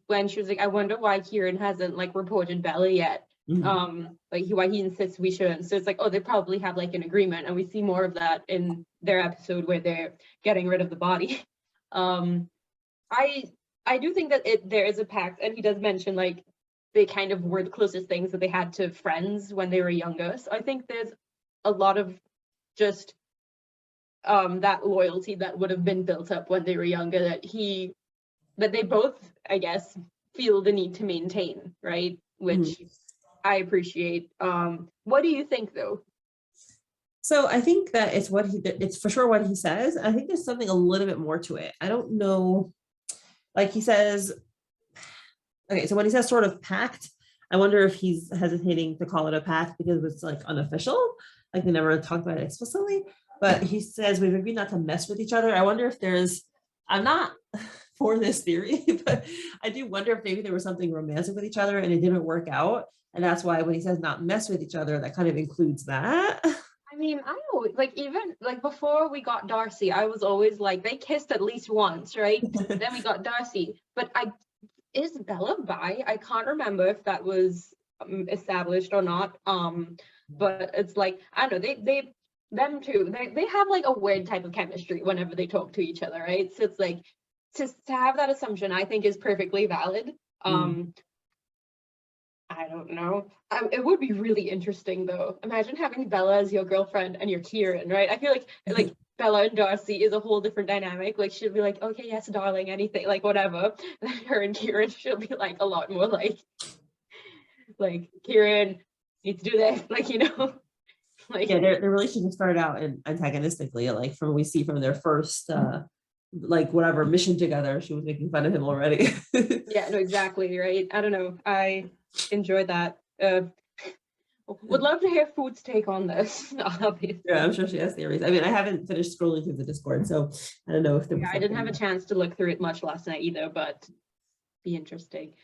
when she was like, I wonder why Kieran hasn't like reported Bella yet. Like why he insists we shouldn't. So it's like, oh, they probably have like an agreement, and we see more of that in their episode where they're getting rid of the body. I do think that there is a pact, and he does mention like they kind of were the closest things that they had to friends when they were younger. So I think there's a lot of just that loyalty that would have been built up when they were younger, that they both, I guess, feel the need to maintain, right? Which I appreciate. What do you think though? So I think that it's for sure what he says. I think there's something a little bit more to it. I don't know. Like he says, okay, so when he says sort of pact, I wonder if he's hesitating to call it a pact because it's like unofficial, like they never talked about it explicitly. But he says we've agreed not to mess with each other. I wonder if I'm not for this theory, but I do wonder if maybe there was something romantic with each other and it didn't work out. And that's why when he says not mess with each other, that kind of includes that. I mean, I know, like even like before we got Darcy, I was always like, they kissed at least once, right? Then we got Darcy, but is Bella bi? I can't remember if that was established or not. But it's like, I don't know, them two, they have like a weird type of chemistry whenever they talk to each other, right? So it's like to have that assumption, I think is perfectly valid. I don't know. It would be really interesting though. Imagine having Bella as your girlfriend and your Kieran, right? I feel like Bella and Darcy is a whole different dynamic. Like she'll be like, okay, yes, darling, anything, like whatever. And then her and Kieran, she'll be like a lot more like Kieran needs to do this, like, you know. Like yeah, their relationship started out antagonistically, like from what we see from their first like whatever mission together. She was making fun of him already. Yeah, no, exactly, right? I don't know. I enjoyed that. Would love to hear Food's take on this. Yeah, I'm sure she has theories. I mean, I haven't finished scrolling through the Discord, so I don't know if there was I didn't have a chance to look through it much last night either, but be interesting.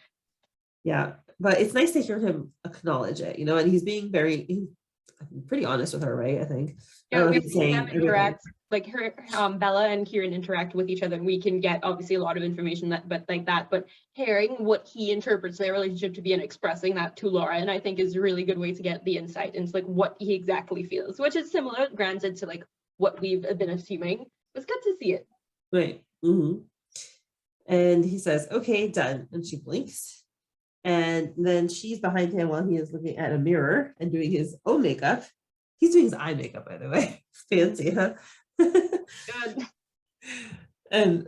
Yeah, but it's nice to hear him acknowledge it, you know, and he's being he's pretty honest with her, right? I think. Yeah, we've seen them interact, like Bella and Kieran interact with each other, and we can get obviously a lot of information but hearing what he interprets their relationship to be and expressing that to Lauren, I think is a really good way to get the insight into like what he exactly feels, which is similar, granted, to like what we've been assuming. It's good to see it. Right. And he says, okay, done. And she blinks. And then she's behind him while he is looking at a mirror and doing his own makeup. He's doing his eye makeup, by the way. Fancy, huh? Good.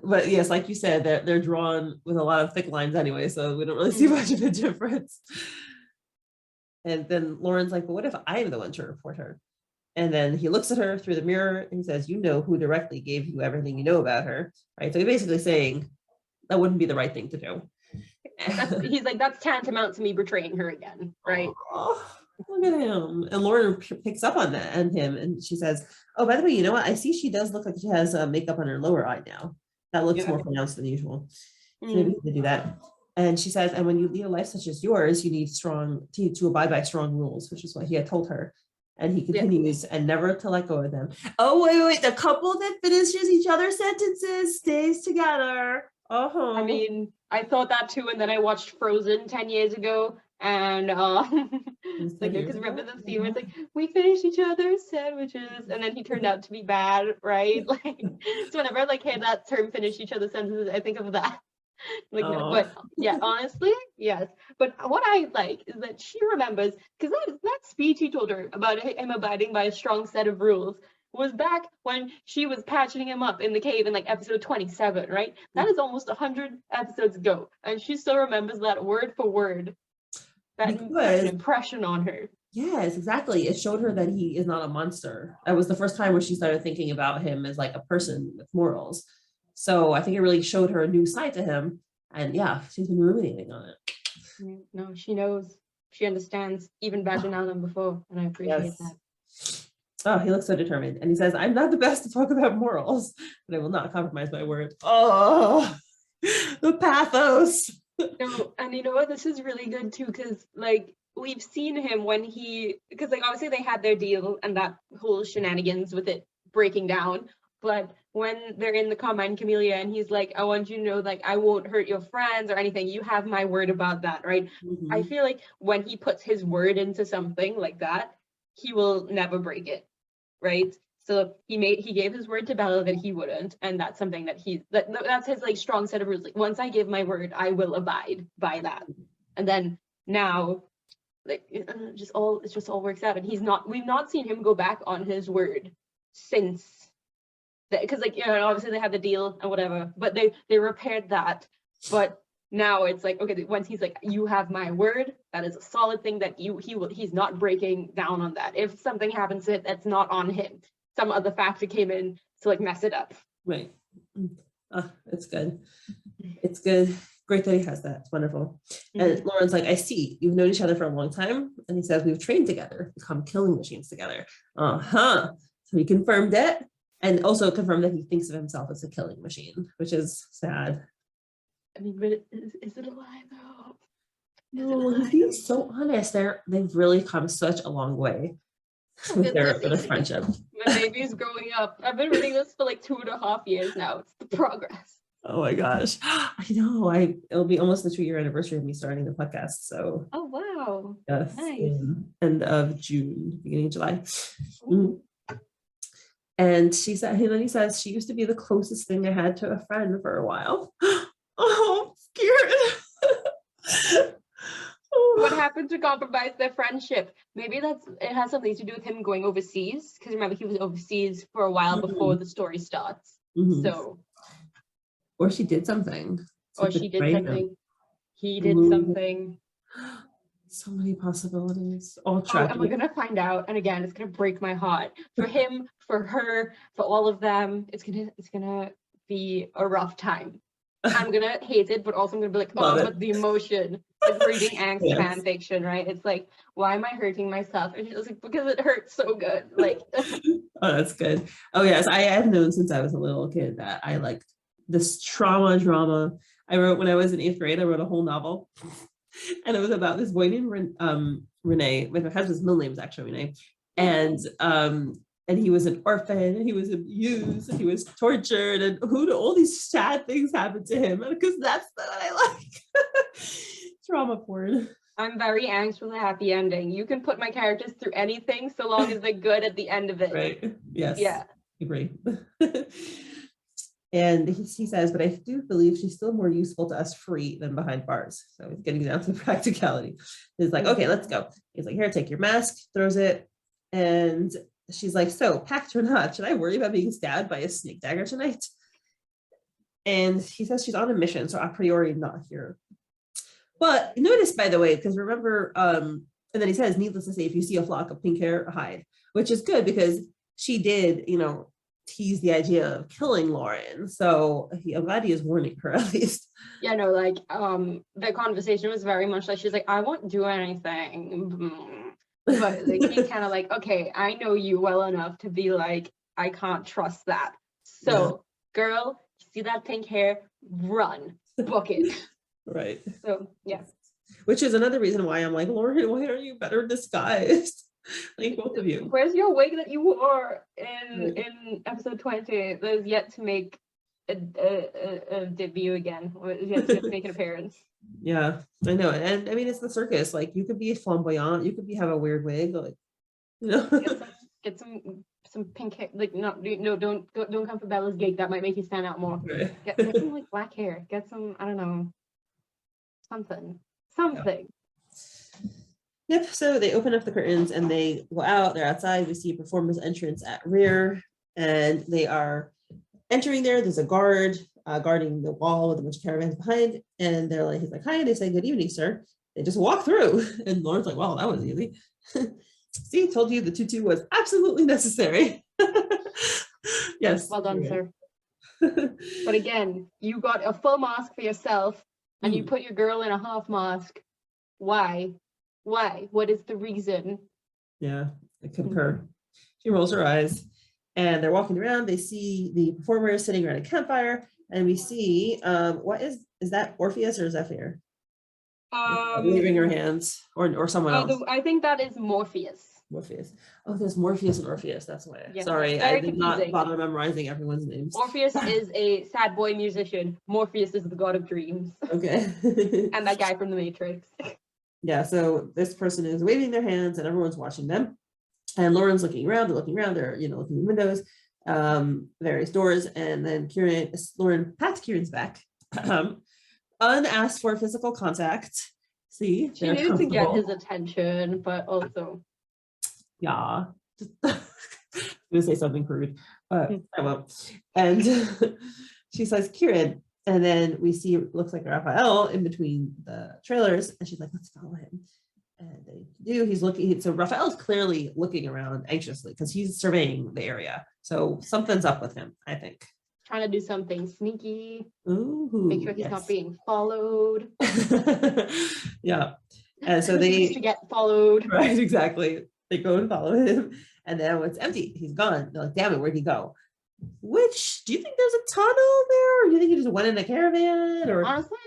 But yes, like you said, they're drawn with a lot of thick lines anyway, so we don't really see much of a difference. And then Lauren's like, well, what if I'm the one to report her? And then he looks at her through the mirror and he says, you know who directly gave you everything you know about her, right? So he's basically saying that wouldn't be the right thing to do. He's like, that's tantamount to me betraying her again, right? Oh, look at him. And Lauren picks up on that and him, and she says, oh, by the way, you know what? I see she does look like she has makeup on her lower eye now. That looks more pronounced than usual. So maybe we can do that. And she says, and when you lead a life such as yours, you need to abide by strong rules, which is what he had told her. And he continues, and never to let go of them. Oh, wait, the couple that finishes each other's sentences stays together. I mean, I thought that too, and then I watched Frozen 10 years ago, and like, because remember the scene where it's like, we finished each other's sandwiches, and then he turned out to be bad, right? Like, so whenever I like hear that term, finish each other's sentences, I think of that. Like, no, but yeah, honestly, yes. But what I like is that she remembers, because that speech he told her about him abiding by a strong set of rules was back when she was patching him up in the cave in like episode 27, right? That is almost 100 episodes ago, and she still remembers that word for word. That an impression on her. Yes, exactly. It showed her that he is not a monster. That was the first time where she started thinking about him as like a person with morals. So I think it really showed her a new side to him. And yeah, she's been ruminating on it. No, she knows. She understands even better now than before. And I appreciate that. Oh, he looks so determined. And he says, I'm not the best to talk about morals, but I will not compromise my word. Oh, the pathos. No, and you know what? This is really good too, because like we've seen him when because like obviously they had their deal and that whole shenanigans with it breaking down. But when they're in the Combine Camellia and he's like, I want you to know, like, I won't hurt your friends or anything. You have my word about that, right? I feel like when he puts his word into something like that, he will never break it, right? So he gave his word to Bella that he wouldn't, and that's something that that's his like strong set of rules. Like, once I give my word, I will abide by that. And then now, like, it just all works out, and we've not seen him go back on his word since. Because like, you know, obviously they had the deal and whatever, but they repaired that. But now it's like, okay, once he's like, you have my word, that is a solid thing that he's not breaking down on that. If something happens to it, that's not on him. Some other factor came in to like mess it up. Right. It's good. It's good. Great that he has that. It's wonderful. And Lauren's like, I see, you've known each other for a long time. And he says, we've trained together, become killing machines together. So he confirmed it, and also confirmed that he thinks of himself as a killing machine, which is sad. I mean, but is it a lie though? No, he's being so honest. They've really come such a long way with their friendship. My baby's growing up. I've been reading this for like 2.5 years now. It's the progress. Oh my gosh. I know. It'll be almost the 2-year anniversary of me starting the podcast. So oh wow. Yes. Nice. End of June, beginning of July. And she said, and then he says, she used to be the closest thing I had to a friend for a while. Oh, Kieran. What happened to compromise their friendship? Maybe it has something to do with him going overseas, because remember he was overseas for a while before the story starts. So, or she did something. Or she did something. He did something. So many possibilities. All tragic. And we're gonna find out. And again, it's gonna break my heart for him, for her, for all of them. It's gonna be a rough time. I'm gonna hate it, but also I'm gonna be like, but the emotion, like reading angst fan fiction, right? It's like, why am I hurting myself? And it's like, because it hurts so good. Like, oh, that's good. Oh yes, I have known since I was a little kid that I liked this drama. I wrote when I was in 8th grade. I wrote a whole novel, and it was about this boy named Renee. My husband's middle name is actually Renee, and he was an orphan, and he was abused, and he was tortured, and all these sad things happened to him, because that's what I like. Trauma porn. I'm very angst with a happy ending. You can put my characters through anything so long as they're good at the end of it. Right. Yes. Yeah. Agree. And he says, but I do believe she's still more useful to us free than behind bars. So he's getting down to practicality. He's like, okay, let's go. He's like, here, take your mask, throws it. And she's like, so pact or not, should I worry about being stabbed by a snake dagger tonight? And he says she's on a mission, so a priori not here. But notice, by the way, because remember, and then he says, needless to say, if you see a flock of pink hair, hide, which is good because she did, tease the idea of killing Lauren. So I'm glad he is warning her at least. Yeah, no, like the conversation was very much like, she's like, I won't do anything. But like he's kind of like, okay, I know you well enough to be like, I can't trust that. So girl, you see that pink hair, run, book it. Right. So yeah. Which is another reason why I'm like, Lauren, why are you better disguised? Like both of you. Where's your wig that you wore in episode 20? There's yet to make a debut again. Yet to make an appearance. Yeah, I know. And I mean, it's the circus. Like you could be flamboyant, you could have a weird wig, like get some pink hair. Like don't come for Bella's gig. That might make you stand out more. Right. Get some like black hair. Get some, I don't know, something. Yeah. Yep. So they open up the curtains and they go out. They're outside. We see a performer's entrance at rear, and they are entering there. There's a guard guarding the wall with a bunch of caravans behind, and he's like, hi. They say, good evening, sir. They just walk through, and Lauren's like, wow, that was easy. See, told you the tutu was absolutely necessary. Yes. Well done, sir. But again, you got a full mask for yourself, and you put your girl in a half mask. Why? What is the reason? Yeah, I concur. She rolls her eyes, and they're walking around. They see the performers sitting around a campfire, and we see what is that Morpheus or Zephyr? Waving her hands, or someone else. I think that is Morpheus. Morpheus. Oh, there's Morpheus and Orpheus. That's why. Yeah, sorry, I did not bother memorizing everyone's names. Morpheus is a sad boy musician. Morpheus is the god of dreams. Okay. And that guy from the Matrix. Yeah, so this person is waving their hands and everyone's watching them. And Lauren's looking around, they're looking around, they're, looking in windows, various doors. And then Lauren pats Kieran's back. Unasked for physical contact. See? She needed to get his attention, but also. Yeah. I'm gonna say something crude, but I won't. And she says, Kieran, And then we see, looks like Rafael in between the trailers, and she's like, let's follow him. And they do, he's looking, so Rafael's clearly looking around anxiously because he's surveying the area. So something's up with him, I think. Trying to do something sneaky. Ooh, Make sure he's not being followed. Yeah. And so He needs to get followed. Right, exactly. They go and follow him. And now it's empty. He's gone. They're like, damn it, where'd he go? Which, do you think there's a tunnel there? Or do you think he just went in a caravan? Or honestly,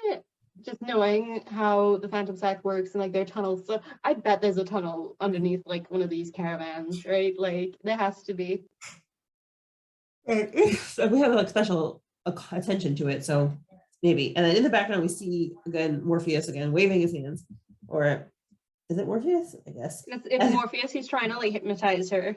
just knowing how the Phantom Sect works and like their tunnels, so I bet there's a tunnel underneath like one of these caravans, right? Like there has to be. So we have like special attention to it, so maybe. And then in the background we see again Morpheus again waving his hands, or is it Morpheus? I guess It's Morpheus. He's trying to like hypnotize her.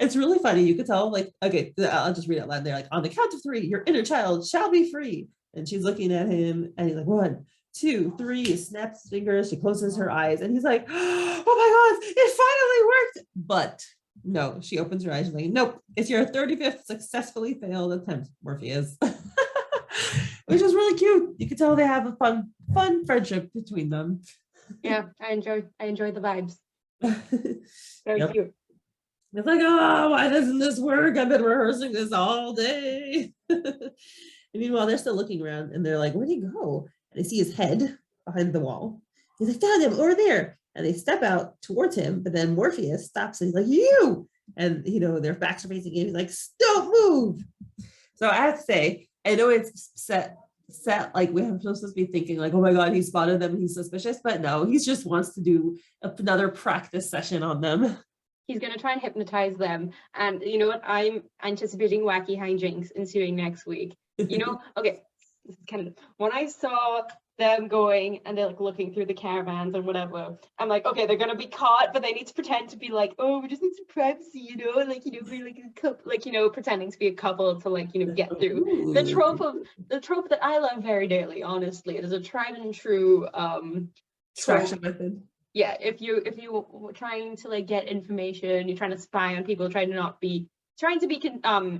It's really funny. You could tell, like, okay, I'll just read it loud. They're like, on the count of 3, your inner child shall be free. And she's looking at him, and he's like, 1, 2, 3. He snaps his fingers. She closes her eyes, and he's like, oh my God, it finally worked. But no, she opens her eyes. She's like, nope, it's your 35th successfully failed attempt, Morpheus. Which is really cute. You could tell they have a fun friendship between them. Yeah, I enjoy the vibes. Very Yep. cute. It's like, oh, why doesn't this work? I've been rehearsing this all day. And meanwhile, they're still looking around, and they're like, where'd he go? And they see his head behind the wall. He's like, found him over there. And they step out towards him, but then Morpheus stops and he's like, you! And, their backs are facing him. He's like, don't move. So I have to say, I know it's set like we're supposed to be thinking like, oh my God, he spotted them, he's suspicious, but no, he just wants to do another practice session on them. He's going to try and hypnotize them. And you know what? I'm anticipating wacky hijinks ensuing next week. Okay, this is kind of, when I saw them going and they're like looking through the caravans and whatever, I'm like, okay, they're going to be caught, but they need to pretend to be like, oh, we just need some privacy, we're like a couple, pretending to be a couple to get through. Ooh. The trope that I love very dearly, honestly. It is a tried and true Distraction method. Yeah, if you trying to get information, you're trying to spy on people, trying to be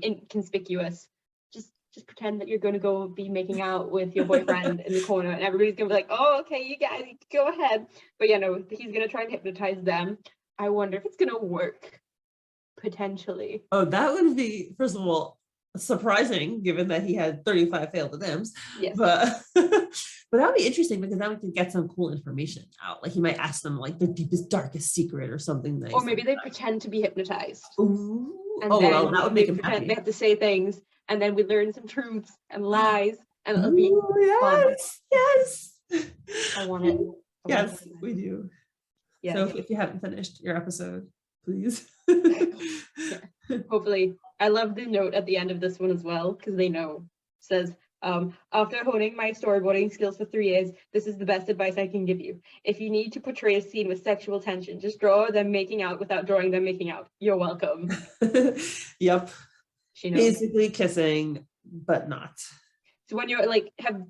inconspicuous, just pretend that you're going to go be making out with your boyfriend in the corner, and everybody's gonna be like, oh, okay, you guys go ahead. But he's gonna try and hypnotize them. I wonder if it's gonna work, potentially. Oh, that would be, first of all, surprising given that he had 35 failed attempts. Yes. But that would be interesting because then we can get some cool information out. Like he might ask them like the deepest, darkest secret or something nice. Or maybe they pretend to be hypnotized. Ooh. And oh, then well, that would make him happy. they have to say things, and then we learn some truths and lies, and it'll be fun. Yes. I want it. Yes, we do. Yeah. So if you haven't finished your episode, please. Yeah. Hopefully. I love the note at the end of this one as well, because they know. It says, after honing my storyboarding skills for 3 years, this is the best advice I can give you. If you need to portray a scene with sexual tension, just draw them making out without drawing them making out. You're welcome. Yep. She knows. Basically kissing, but not. So when you're have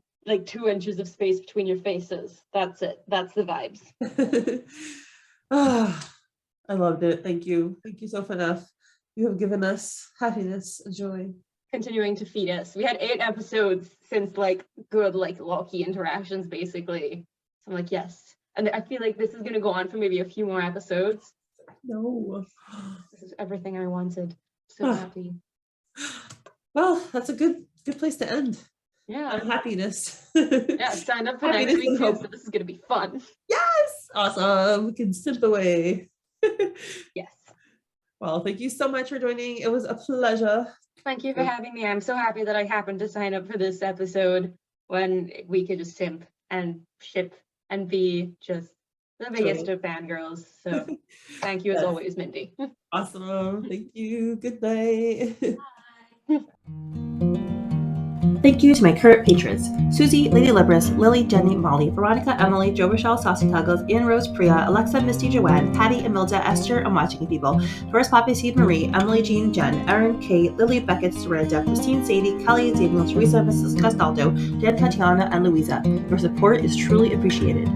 2 inches of space between your faces, that's it. That's the vibes. I loved it. Thank you. Thank you so enough. You have given us happiness and joy. Continuing to feed us. We had 8 episodes since good Loki interactions, basically. So I'm like, yes. And I feel like this is gonna go on for maybe a few more episodes. No. This is everything I wanted. So happy. Well, that's a good place to end. Yeah. On happiness. Yeah, sign up for next week because this is gonna be fun. Yes. Awesome. We can simp away. Yes. Well, thank you so much for joining. It was a pleasure. Thank you for having me. I'm so happy that I happened to sign up for this episode when we could just simp and ship and be just the biggest of fangirls. So thank you as always, Mindy. Awesome. Thank you. Good night. Bye. Thank you to my current patrons: Susie, Lady Libris, Lily, Jenny, Molly, Veronica, Emily, 𝗪𝗱𝗱𝗁, Saucy Tuggles, Ian Rose, Priya, Alexa, Misty, Joanne, Patty, Emilda, Esther, and Watching People, Doris, Poppy, Seed, Marie, Emily, Jean, Jen, Erin, Kate, Lily, Beckett, Soraya, Christine, Sadie, Kelly, Daniel, Teresa, Mrs. Castaldo, Jen, Tatiana, and Louisa. Your support is truly appreciated.